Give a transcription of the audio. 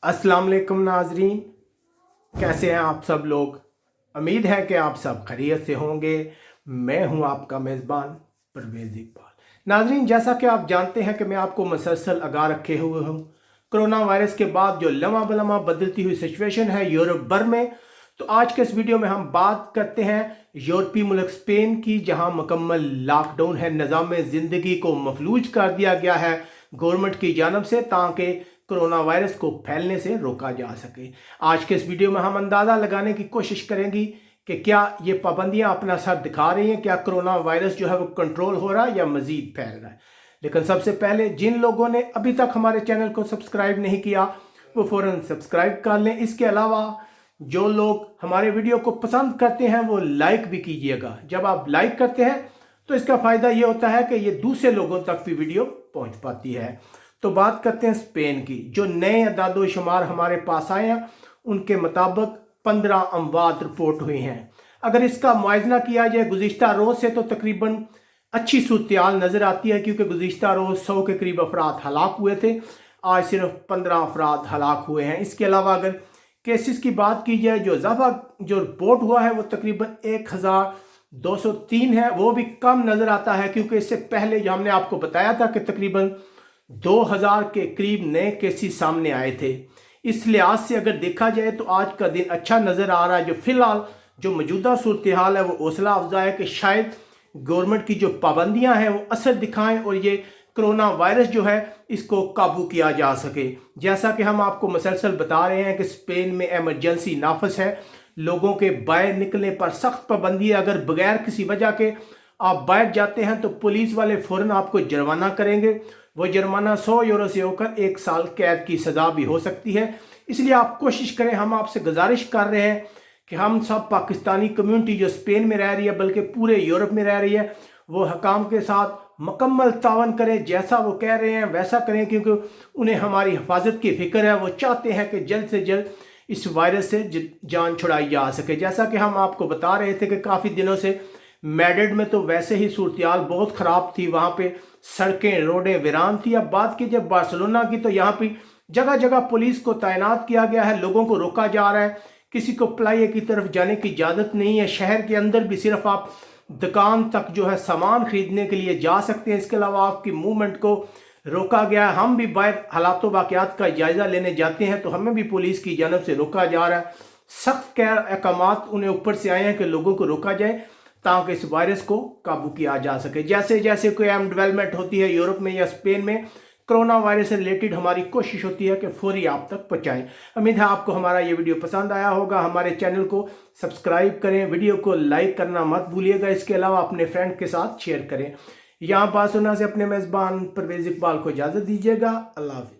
अस्सलाम वालेकुम नाजरीन, कैसे हैं आप सब लोग। उम्मीद है कि आप सब खैरियत से होंगे। मैं हूं आपका मेज़बान परवेज़ इकबाल। नाजरीन, जैसा कि आप जानते हैं कि मैं आपको मुसलसल आगाह रखे हुए हूं कोरोना वायरस के बाद जो लम्हा बलम्हा बदलती हुई सिचुएशन है यूरोप भर में। तो आज के इस वीडियो में हम बात करते हैं यूरोपीय मुल्क स्पेन की, जहां मुकम्मल लॉकडाउन है, निज़ाम ज़िंदगी को मफलूज कर दिया गया है गवर्नमेंट की जानब से, ताकि कोरोना वायरस को फैलने से रोका जा सके। आज के इस वीडियो में हम अंदाज़ा लगाने की कोशिश करेंगे कि क्या ये पाबंदियां अपना असर दिखा रही हैं, क्या कोरोना वायरस जो है वो कंट्रोल हो रहा है या मज़ीद फैल रहा है। लेकिन सबसे पहले जिन लोगों ने अभी तक हमारे चैनल को सब्सक्राइब नहीं किया वो फ़ौरन सब्सक्राइब कर लें। इसके अलावा जो लोग हमारे वीडियो को पसंद करते हैं वो लाइक भी कीजिएगा। जब आप लाइक करते हैं तो इसका फ़ायदा ये होता है कि ये दूसरे लोगों तक भी वीडियो पहुंच पाती है। तो बात करते हैं स्पेन की। जो नए अदादो शुमार हमारे पास आए हैं उनके मुताबिक 15 अमवात रिपोर्ट हुई हैं। अगर इसका मुआयना किया जाए गुज़िश्ता रोज़ से तो तकरीबन अच्छी सूरत नज़र आती है, क्योंकि गुज़िश्ता रोज़ 100 के करीब अफराद हलाक हुए थे, आज सिर्फ 15 अफराद हलाक हुए हैं। इसके अलावा अगर केसेस की बात की जाए, जो इजाफा जो रिपोर्ट हुआ है वो तकरीबन 1203 है, वो भी कम नज़र आता है, क्योंकि इससे पहले जो हमने आपको बताया था कि तकरीबन 2000 के करीब नए केसेस सामने आए थे। इस लिहाज से अगर देखा जाए तो आज का दिन अच्छा नज़र आ रहा है। जो फिलहाल जो मौजूदा सूरत हाल है वो हौसला अफजा है कि शायद गवर्नमेंट की जो पाबंदियां हैं वो असर दिखाएं और ये कोरोना वायरस जो है इसको काबू किया जा सके। जैसा कि हम आपको मुसलसल बता रहे हैं कि स्पेन में एमरजेंसी नाफिज है, लोगों के बाहर निकलने पर सख्त पाबंदी है। अगर बगैर किसी वजह के आप बाहर जाते हैं तो पुलिस वाले फ़ौरन आपको जुर्माना करेंगे। वो जुर्माना 100 यूरो से होकर 1 साल कैद की सज़ा भी हो सकती है। इसलिए आप कोशिश करें, हम आपसे गुजारिश कर रहे हैं कि हम सब पाकिस्तानी कम्यूनिटी जो स्पेन में रह रही है बल्कि पूरे यूरोप में रह रही है, वो हकाम के साथ मुकम्मल तावन करें। जैसा वो कह रहे हैं वैसा करें, क्योंकि उन्हें हमारी हिफाजत की फ़िक्र है। वो चाहते हैं कि जल्द से जल्द इस वायरस से जान छुड़ाई जा सके। जैसा कि हम आपको बता रहे थे कि काफ़ी दिनों से मैड्रिड में तो वैसे ही सूरत बहुत ख़राब थी, वहाँ पे सड़कें रोडें वीरान थी। अब बात की जाए बार्सिलोना की तो यहाँ पे जगह जगह पुलिस को तैनात किया गया है, लोगों को रोका जा रहा है, किसी को प्लाये की तरफ जाने की इजाज़त नहीं है। शहर के अंदर भी सिर्फ आप दुकान तक जो है सामान खरीदने के लिए जा सकते हैं, इसके अलावा आपकी मूवमेंट को रोका गया है। हम भी बाहर हालात वाक़यात का जायज़ा लेने जाते हैं तो हमें भी पुलिस की जानब से रोका जा रहा है। सख्त अहकामात उन्हें ऊपर से आए हैं कि लोगों को रोका जाए ताकि इस वायरस को काबू किया जा सके। जैसे जैसे कोई अहम डेवलपमेंट होती है यूरोप में या स्पेन में कोरोना वायरस से रिलेटेड, हमारी कोशिश होती है कि फौरी आप तक पहुँचाएं। उम्मीद है आपको हमारा ये वीडियो पसंद आया होगा। हमारे चैनल को सब्सक्राइब करें, वीडियो को लाइक करना मत भूलिएगा। इसके अलावा अपने फ्रेंड के साथ शेयर करें। यहाँ बात सुनने से अपने मेज़बान परवेज़ इकबाल को इजाज़त दीजिएगा। अल्लाह हाफ़िज़।